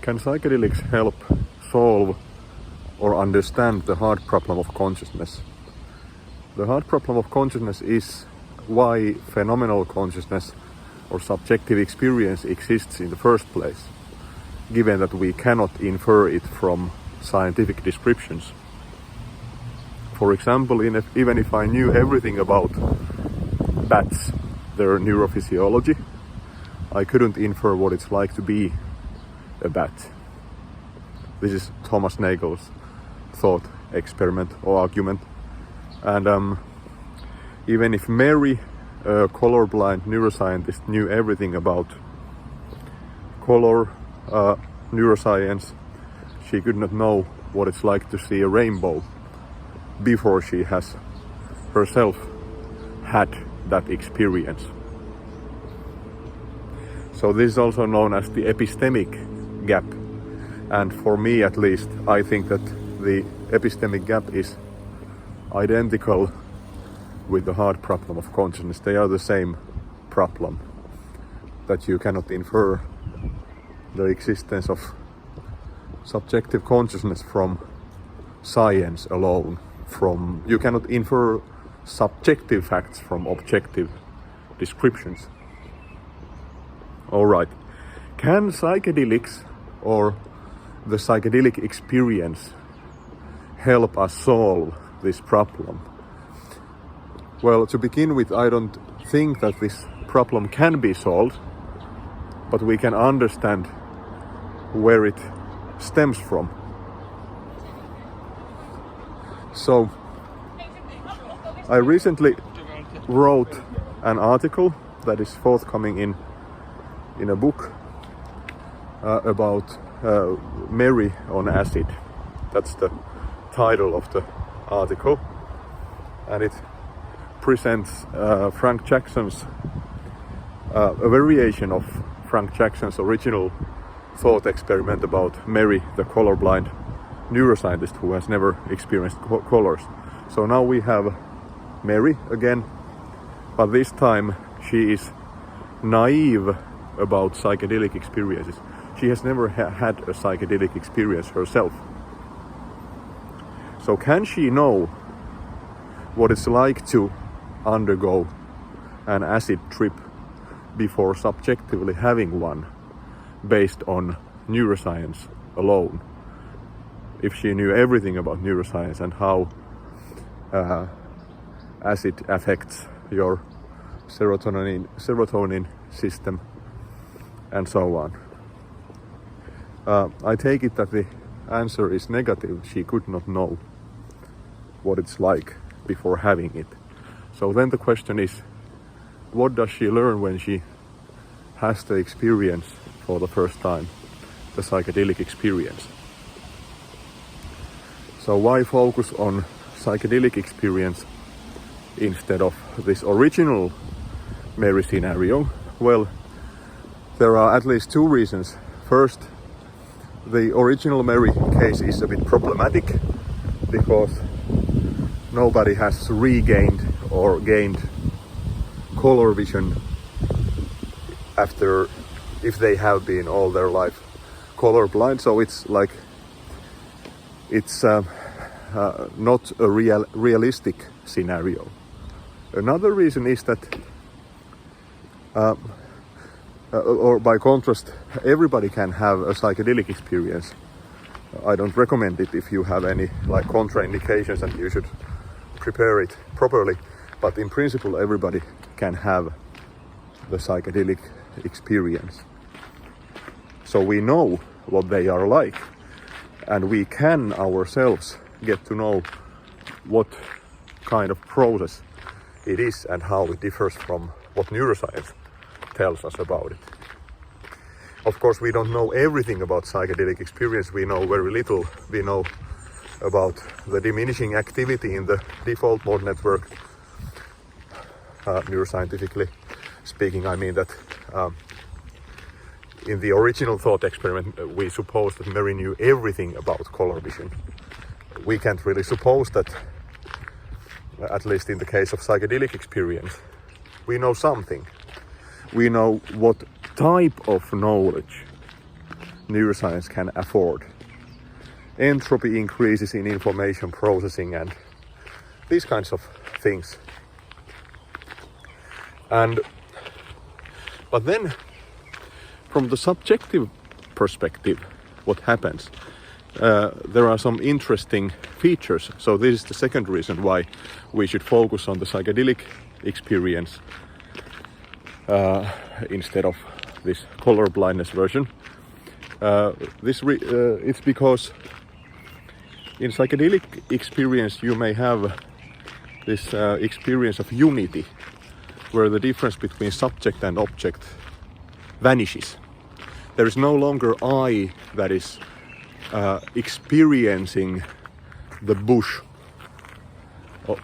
Can psychedelics help solve or understand the hard problem of consciousness? The hard problem of consciousness is why phenomenal consciousness or subjective experience exists in the first place, given that we cannot infer it from scientific descriptions. For example, even if I knew everything about bats, their neurophysiology, I couldn't infer what it's like to be a bat. This is Thomas Nagel's thought experiment or argument. And even if Mary, a colorblind neuroscientist, knew everything about color neuroscience, she could not know what it's like to see a rainbow before she has herself had that experience. So this is also known as the epistemic gap. And for me at least, I think that the epistemic gap is identical with the hard problem of consciousness. They are the same problem, that you cannot infer the existence of subjective consciousness from science alone. You cannot infer subjective facts from objective descriptions. Alright, can psychedelics or the psychedelic experience help us solve this problem? Well, to begin with, I don't think that this problem can be solved, but we can understand where it stems from. So, I recently wrote an article that is forthcoming in a book about Mary on acid. That's the title of the article, and it presents Frank Jackson's a variation of Frank Jackson's original thought experiment about Mary, the colorblind neuroscientist who has never experienced colors. So now we have Mary again, but this time she is naive about psychedelic experiences. She has never had a psychedelic experience herself. So can she know what it's like to undergo an acid trip before subjectively having one based on neuroscience alone? If she knew everything about neuroscience and how acid affects your serotonin system and so on. I take it that the answer is negative. She could not know what it's like before having it. So then the question is, what does she learn when she has the experience for the first time, the psychedelic experience? So why focus on psychedelic experience instead of this original Mary scenario? Well, there are at least two reasons. First, the original Mary case is a bit problematic because nobody has regained or gained color vision after, if they have been all their life colorblind. So it's like, it's not a realistic scenario. Another reason is that or by contrast, everybody can have a psychedelic experience. I don't recommend it if you have any like contraindications, and you should prepare it properly. But in principle, everybody can have the psychedelic experience. So we know what they are like, and we can ourselves get to know what kind of process it is and how it differs from what neuroscience tells us about it. Of course, we don't know everything about psychedelic experience. We know very little. We know about the diminishing activity in the default mode network. Neuroscientifically speaking, I mean that in the original thought experiment, we suppose that Mary knew everything about color vision. We can't really suppose that, at least in the case of psychedelic experience, we know something. We know what type of knowledge neuroscience can afford. Entropy increases in information processing and these kinds of things. But then, from the subjective perspective, what happens? There are some interesting features. So this is the second reason why we should focus on the psychedelic experience instead of this color blindness version. It's because in psychedelic experience you may have this experience of unity, where the difference between subject and object vanishes. There is no longer I that is experiencing the bush.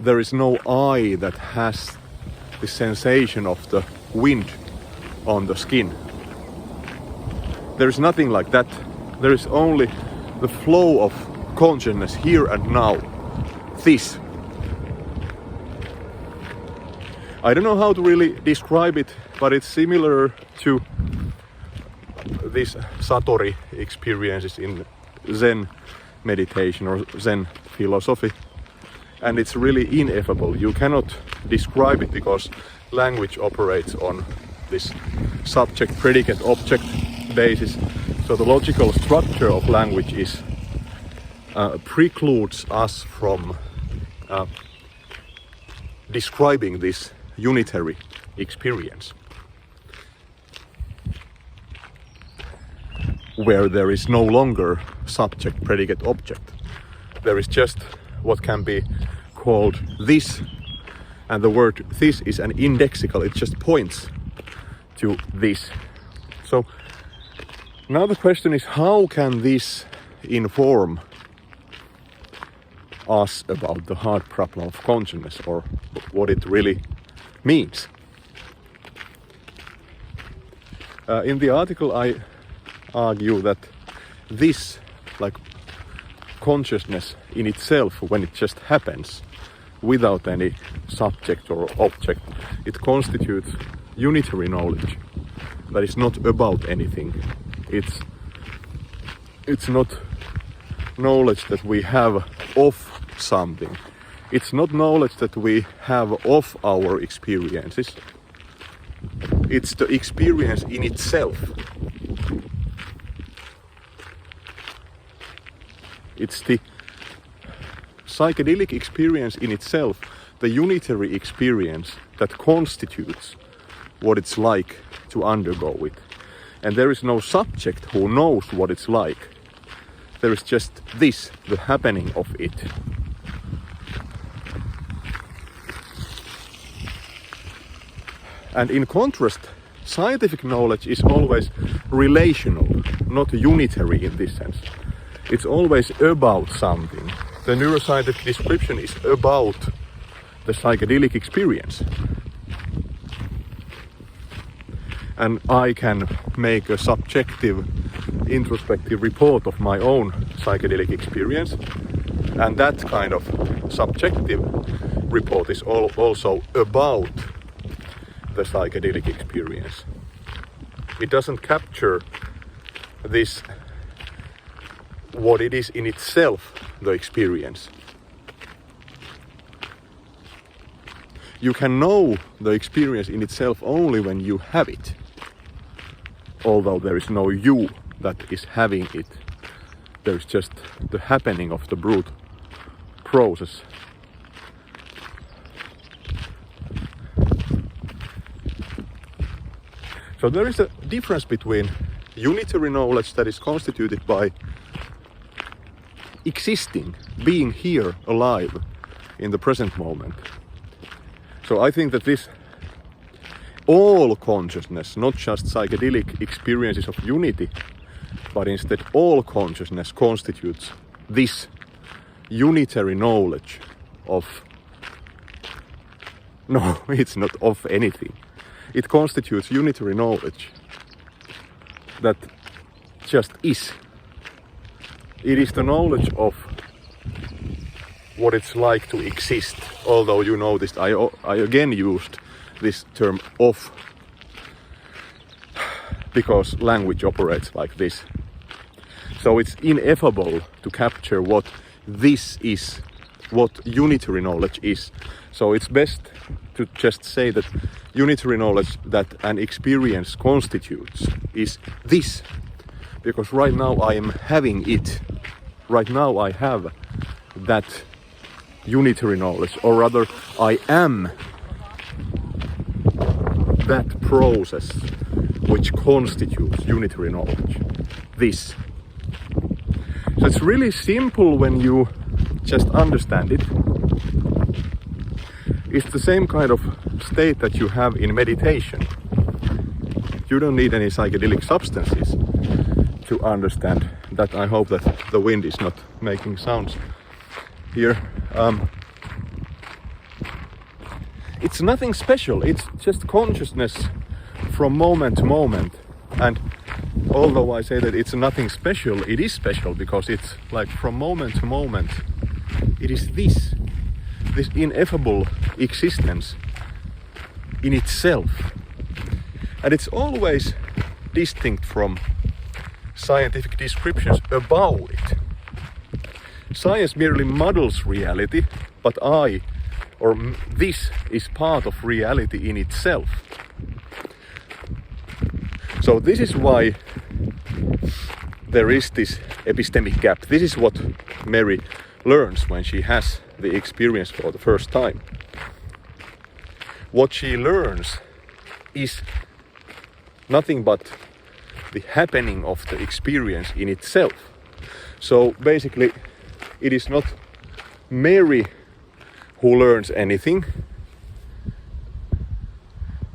There is no I that has the sensation of the wind on the skin. There is nothing like that. There is only the flow of consciousness here and now. This. I don't know how to really describe it, but it's similar to these Satori experiences in Zen meditation or Zen philosophy. And it's really ineffable. You cannot describe it because language operates on this subject, predicate, object basis. So the logical structure of language is precludes us from describing this unitary experience, where there is no longer subject, predicate, object. There is just what can be called this, and the word this is an indexical, it just points to this. So now the question is, how can this inform us about the hard problem of consciousness, or what it really means? In the article I argue that this, like consciousness in itself, when it just happens without any subject or object, it constitutes unitary knowledge that is not about anything. It's not knowledge that we have of something. It's not knowledge that we have of our experiences. It's the experience in itself. It's the psychedelic experience in itself, the unitary experience that constitutes what it's like to undergo it. And there is no subject who knows what it's like. There is just this, the happening of it. And in contrast, scientific knowledge is always relational, not unitary in this sense. It's always about something. The neuroscientific description is about the psychedelic experience. And I can make a subjective, introspective report of my own psychedelic experience. And that kind of subjective report is also about the psychedelic experience. It doesn't capture this, what it is in itself, the experience. You can know the experience in itself only when you have it, although there is no you that is having it. There is just the happening of the brute process. So there is a difference between unitary knowledge that is constituted by existing, being here, alive, in the present moment. So I think that this, all consciousness, not just psychedelic experiences of unity, but instead all consciousness constitutes this unitary knowledge of, no, it's not of anything. It constitutes unitary knowledge that just is. It is the knowledge of what it's like to exist. Although you noticed I again used this term of, because language operates like this. So it's ineffable to capture what this is, what unitary knowledge is. So it's best to just say that unitary knowledge that an experience constitutes is this. Because right now I am having it. Right now I have that unitary knowledge, or rather I am that process which constitutes unitary knowledge. This. So it's really simple when you just understand it. It's the same kind of state that you have in meditation. You don't need any psychedelic substances to understand that. I hope that the wind is not making sounds here. It's nothing special, it's just consciousness from moment to moment. And although I say that it's nothing special, it is special, because it's like from moment to moment, it is this ineffable existence in itself. And it's always distinct from scientific descriptions about it. Science merely models reality, but this is part of reality in itself. So this is why there is this epistemic gap. This is what Mary learns when she has the experience for the first time. What she learns is nothing but the happening of the experience in itself. So basically, it is not Mary who learns anything.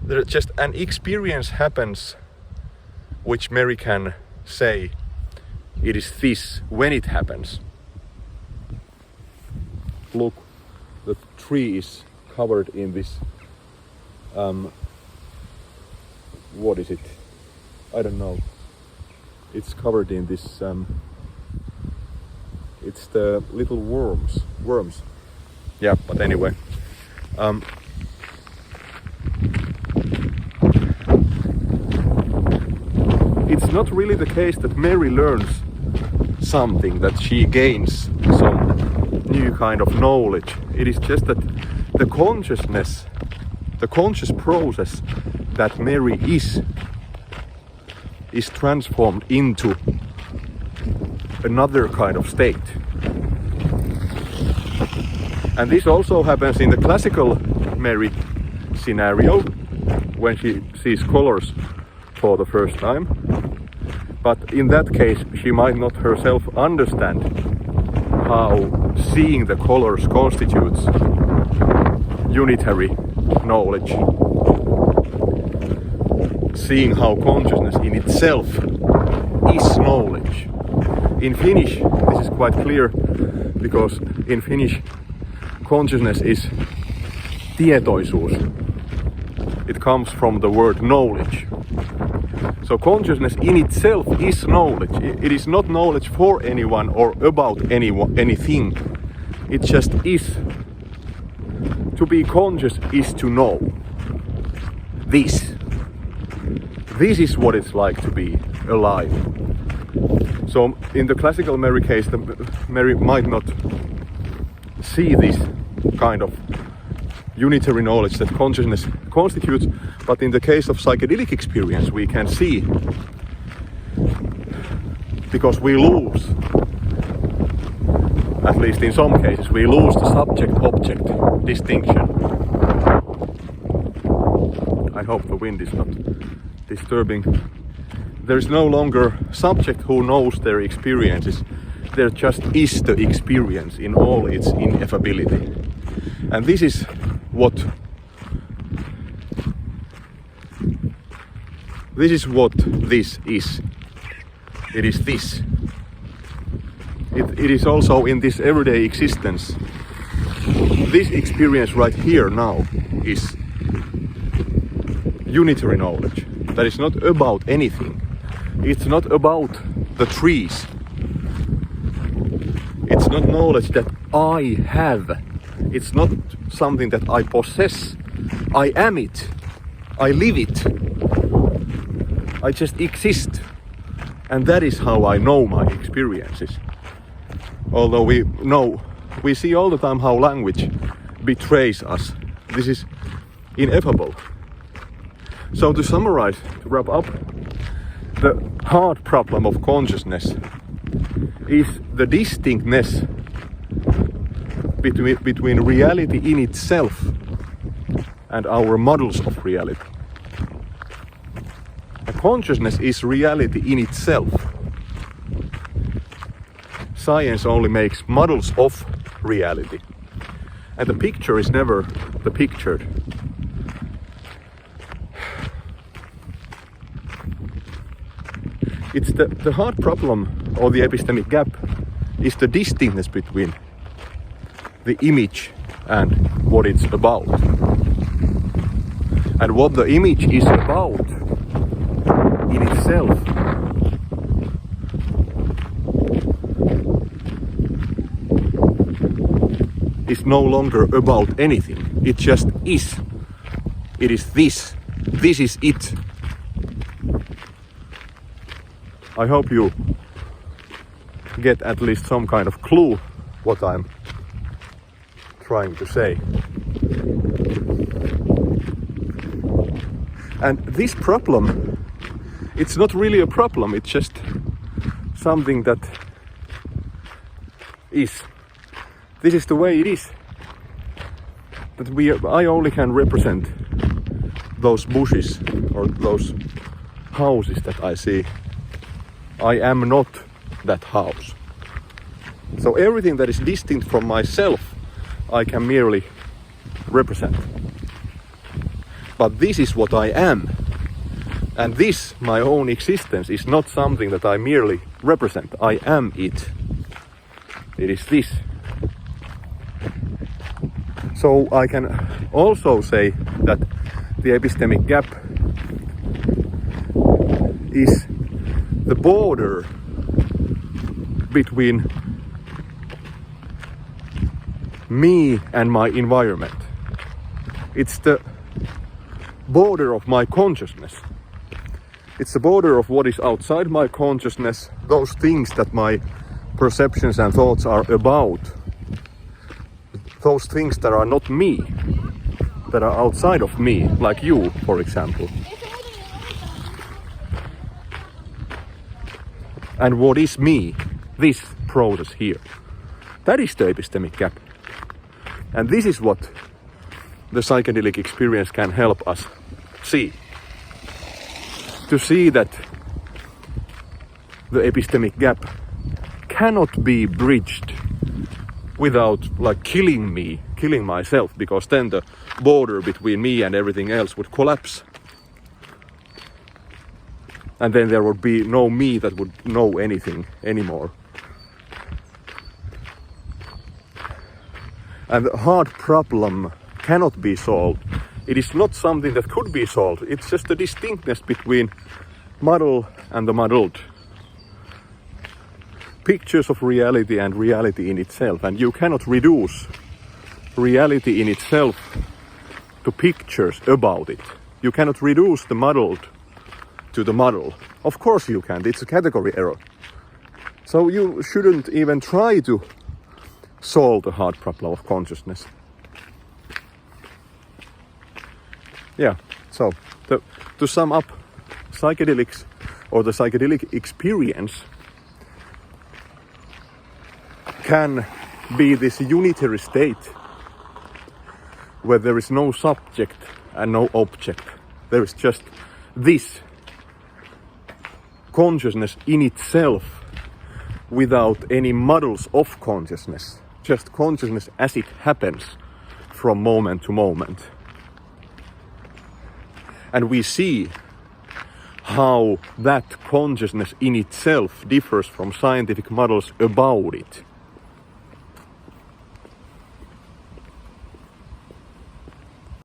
There's just an experience happens which Mary can say it is this when it happens. Look, the tree is covered in this what is it? I don't know. It's covered in this it's the little worms. Yeah, but anyway. It's not really the case that Mary learns something, that she gains some new kind of knowledge. It is just that the consciousness, the conscious process that Mary is transformed into another kind of state. And this also happens in the classical Mary scenario, when she sees colors for the first time. But in that case, she might not herself understand how seeing the colors constitutes unitary knowledge. Seeing how consciousness in itself is knowledge. In Finnish, this is quite clear, because in Finnish, consciousness is tietoisuus. It comes from the word knowledge. So consciousness in itself is knowledge. It is not knowledge for anyone or about anything. It just is. To be conscious is to know. This is what it's like to be alive. So in the classical Mary case, Mary might not see this kind of unitary knowledge that consciousness constitutes, but in the case of psychedelic experience we can see, because we lose, at least in some cases, we lose the subject-object distinction. I hope the wind is not disturbing. There is no longer subject who knows their experiences. There just is the experience in all its ineffability. And this is what this is. It is this. It is also in this everyday existence. This experience right here now is unitary knowledge. That is not about anything. It's not about the trees. It's not knowledge that I have. It's not something that I possess. I am it. I live it. I just exist. And that is how I know my experiences. Although we see all the time how language betrays us. This is ineffable. So to summarize, to wrap up, the hard problem of consciousness is the distinctness between reality in itself and our models of reality. And consciousness is reality in itself. Science only makes models of reality. And the picture is never the pictured. It's the hard problem, or the epistemic gap, is the distinctness between the image and what it's about. And what the image is about in itself is no longer about anything. It just is. It is this. This is it. I hope you get at least some kind of clue what I'm trying to say. And this problem, it's not really a problem, it's just something that is. This is the way it is. That I only can represent those bushes or those houses that I see. I am not that house. So everything that is distinct from myself, I can merely represent. But this is what I am. And this, my own existence, is not something that I merely represent. I am it. It is this. So I can also say that the epistemic gap is the border between me and my environment. It's the border of my consciousness. It's the border of what is outside my consciousness, those things that my perceptions and thoughts are about, those things that are not me, that are outside of me, like you, for example. And what is me, this process here. That is the epistemic gap. And this is what the psychedelic experience can help us see. To see that the epistemic gap cannot be bridged without killing myself, because then the border between me and everything else would collapse. And then there would be no me that would know anything anymore. And the hard problem cannot be solved. It is not something that could be solved. It's just the distinctness between model and the modeled. Pictures of reality and reality in itself. And you cannot reduce reality in itself to pictures about it. You cannot reduce the modeled to the model. Of course you can't. It's a category error. So you shouldn't even try to solve the hard problem of consciousness. Yeah, so to sum up, psychedelics or the psychedelic experience can be this unitary state where there is no subject and no object. There is just this consciousness in itself without any models of consciousness. Just consciousness as it happens from moment to moment. And we see how that consciousness in itself differs from scientific models about it.